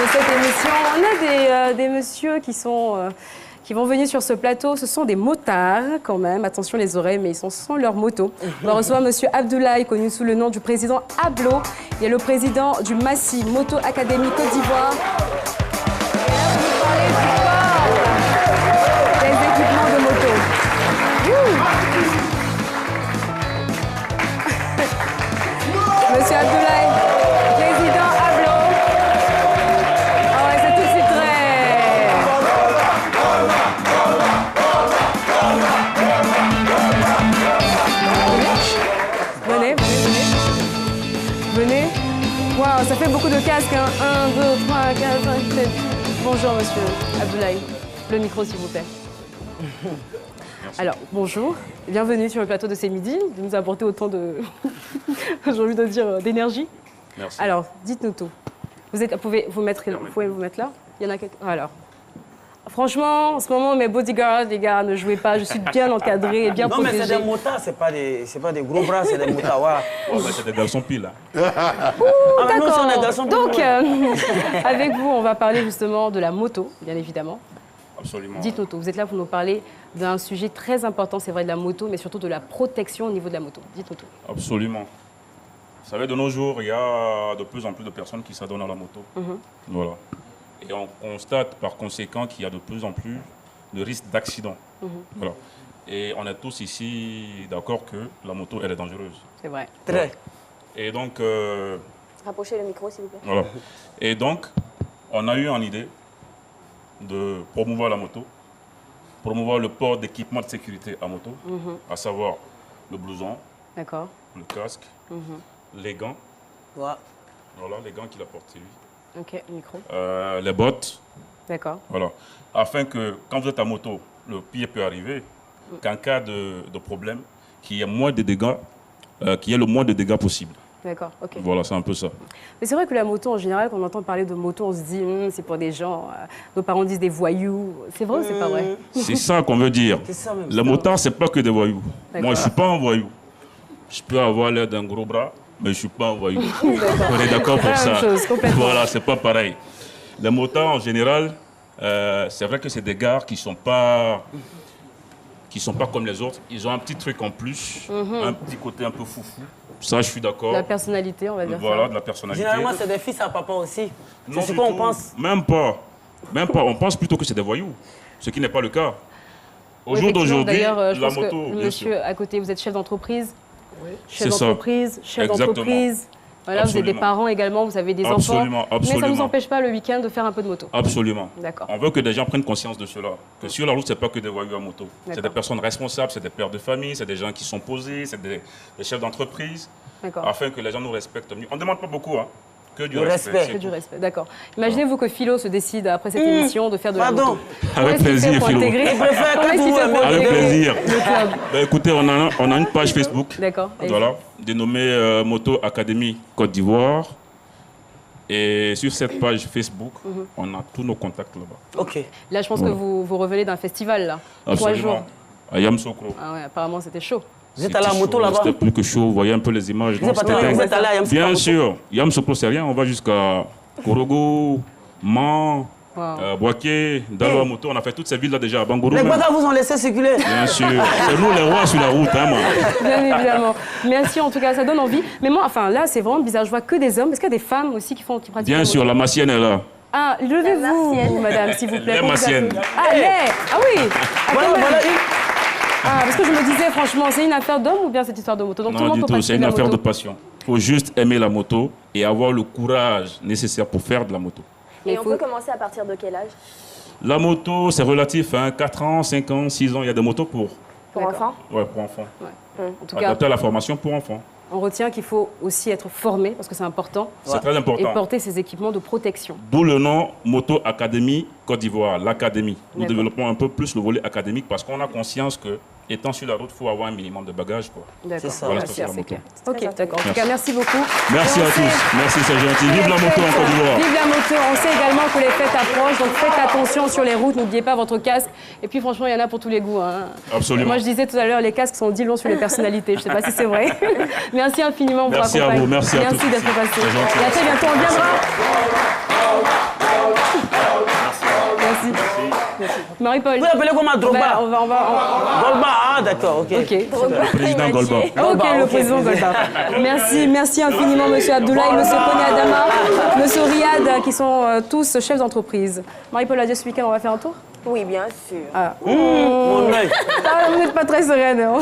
de cette émission. On a des messieurs qui vont venir sur ce plateau. Ce sont des motards quand même. Attention les oreilles, mais ils sont sans leur moto. On va recevoir monsieur Abdoulaye, connu sous le nom du président Ablo. Il est le président du Massi Moto Academy Côte d'Ivoire. Des équipements de moto. Monsieur Abdoulaye, président Ablo. Ah ouais, c'est tout de suite très... Venez. Waouh, ça fait beaucoup de casques, hein. 1, 2, 3, 4, 5, 7. Bonjour, monsieur Abdoulaye. Le micro, s'il vous plaît. Alors, bonjour. Bienvenue sur le plateau de C'est Midi. De nous apporter autant de... j'ai envie de dire d'énergie. Merci. Alors, dites-nous tout. Vous pouvez vous mettre là. Il y en a quelques... Alors, franchement, en ce moment, mes bodyguards, les gars, ne jouez pas. Je suis bien encadrée et bien protégée. Non, mais c'est des motards, c'est pas des gros bras, c'est des motards. Voilà. Oh, mais c'est des garçons pile, là. D'accord. Donc, avec vous, on va parler justement de la moto, bien évidemment. Absolument. Dites-nous tout. Vous êtes là pour nous parler d'un sujet très important, c'est vrai, de la moto, mais surtout de la protection au niveau de la moto. Dites-nous tout. Absolument. Vous savez, de nos jours, il y a de plus en plus de personnes qui s'adonnent à la moto. Voilà. Et on constate par conséquent qu'il y a de plus en plus de risques d'accident. Voilà. Et on est tous ici d'accord que la moto, elle est dangereuse. C'est vrai. Très. Et donc... Rapprochez le micro, s'il vous plaît. Voilà. Et donc, on a eu en idée de promouvoir la moto, promouvoir le port d'équipements de sécurité à moto, à savoir le blouson, D'accord. le casque, les gants, Voilà. voilà, les gants qu'il a portés lui, Ok, micro. les bottes, D'accord. voilà, afin que quand vous êtes à moto, le pire peut arriver, qu'en cas de problème, qu'il y ait moins de dégâts, qu'il y ait le moins de dégâts possible. D'accord, ok. Voilà, c'est un peu ça. Mais c'est vrai que la moto, en général, quand on entend parler de moto, on se dit, c'est pour des gens, nos parents disent des voyous. C'est vrai ou c'est pas vrai? C'est ça qu'on veut dire. C'est ça même. Le motard, c'est pas que des voyous. D'accord. Moi, je suis pas un voyou. Je peux avoir l'air d'un gros bras, mais je suis pas un voyou. On est d'accord pour Pas la ça. même chose, complètement. Voilà, c'est pas pareil. Les motards, en général, c'est vrai que c'est des gars qui sont pas comme les autres. Ils ont un petit truc en plus, un petit côté un peu foufou. Ça, je suis d'accord. La personnalité, on va dire Voilà, ça. de la personnalité. Généralement, c'est des fils à papa aussi. Non, C'est ce du qu'on tout. pense. Même pas. Même pas. On pense plutôt que c'est des voyous, ce qui n'est pas le cas. Au jour Effectivement, d'aujourd'hui, d'ailleurs, je la pense moto, que le bien monsieur sûr. à côté, vous êtes chef d'entreprise. C'est Chef ça. d'entreprise, chef Exactement. d'entreprise. Voilà, vous avez des Absolument. parents également, vous avez des Absolument, enfants. Mais ça ne vous absolument. empêche pas le week-end de faire un peu de moto. Absolument. D'accord. On veut que des gens prennent conscience de cela. Que sur la route, ce n'est pas que des voyous à moto. C'est D'accord. des personnes responsables, c'est des pères de famille, c'est des gens qui sont posés, c'est des chefs d'entreprise, D'accord. afin que les gens nous respectent mieux. On ne demande pas beaucoup, hein, que du Le respect. respect. c'est Que du tout. respect, d'accord. Imaginez-vous que Philo se décide, après cette émission, de faire de la Pardon. moto. Avec Comment est-ce qu'il plaisir, fait pour Philo. intégrer- Je préfère Comment est-ce qu'il que fait vous, pour Avec intégrer plaisir. le club? Ben, écoutez, on a une page Facebook, D'accord. Et- voilà, dénommée Moto Academy Côte d'Ivoire. Et sur cette page Facebook, on a tous nos contacts là-bas. Ok. Là, je pense Voilà. que vous revenez d'un festival, là. 3 jours. Absolument. À Yamoussoukro. Ah ouais, apparemment, c'était chaud. Vous êtes allé à moto là-bas? C'était plus que chaud, vous voyez un peu les images. Vous non, êtes c'était allé dingue. à Yamoussoukro? Bien sûr, Yamoussoukro, c'est rien, on va jusqu'à Korogo, Man, Wow. Boaké, Dalo à moto, on a fait toutes ces villes-là déjà à Bangourou. Les même. Badas vous ont laissé circuler. Bien sûr, c'est nous les rois sur la route, hein, moi. Bien évidemment. Merci, en tout cas, ça donne envie. Mais moi, enfin, là, c'est vraiment bizarre. Je vois que des hommes. Est-ce qu'il y a des femmes aussi qui pratiquent Bien la sûr, moto? la Massienne est là. Ah, levez-vous, Martienne. madame, s'il vous plaît. Les Pour vous Martiennes. appeler. Ah, les Ah oui Ah, Voilà, quand même. voilà. Ah, parce que je me disais, franchement, c'est une affaire d'homme ou bien cette histoire de moto? Donc, tout le Non, monde du peut tout, pratiquer c'est une la affaire de moto. passion. Il faut juste aimer la moto et avoir le courage nécessaire pour faire de la moto. Mais Et on faut- peut commencer à partir de quel âge? La moto, c'est relatif, hein, 4 ans, 5 ans, 6 ans, il y a des motos Pour D'accord. enfants? Ouais, pour enfants. En tout cas, Adapté à la formation pour enfants. on retient qu'il faut aussi être formé, parce que c'est important, C'est très et important. porter ces équipements de protection. D'où le nom Moto Academy Côte d'Ivoire, l'académie. Nous D'accord. développons un peu plus le volet académique parce qu'on a conscience que, étant sur la route, il faut avoir un minimum de bagages, quoi. D'accord. C'est ça. Voilà, Merci, c'est la c'est moto. clair. Ok, Très d'accord. En tout Merci. cas, merci beaucoup. Merci Et on à sait- tous. Merci, c'est gentil. Vive la moto en Côte d'Ivoire. Vive la moto. On sait également que les fêtes approchent, donc faites attention sur les routes. N'oubliez pas votre casque. Et puis, franchement, il y en a pour tous les goûts, hein. Absolument. Moi, je disais tout à l'heure, les casques sont dit long sur les personnalités. Je ne sais pas si c'est vrai. Merci infiniment pour Merci à accompagner. vous. Merci à tous. Merci d'être passé. C'est gentil. Et à très bientôt. On viendra. Marie-Paul. Vous l'appelez comment, Drogba? On va. Golba, ah d'accord, ok. Ok. Le président Golba. Ok, le président Golba. Merci infiniment, monsieur Abdoulaye, monsieur Kone Adama, monsieur Riyad, qui sont tous chefs d'entreprise. Marie-Paul a dit ce week-end, on va faire un tour? Oui, bien sûr. Ah. Mon œil. Vous n'êtes pas très sereine. Hein.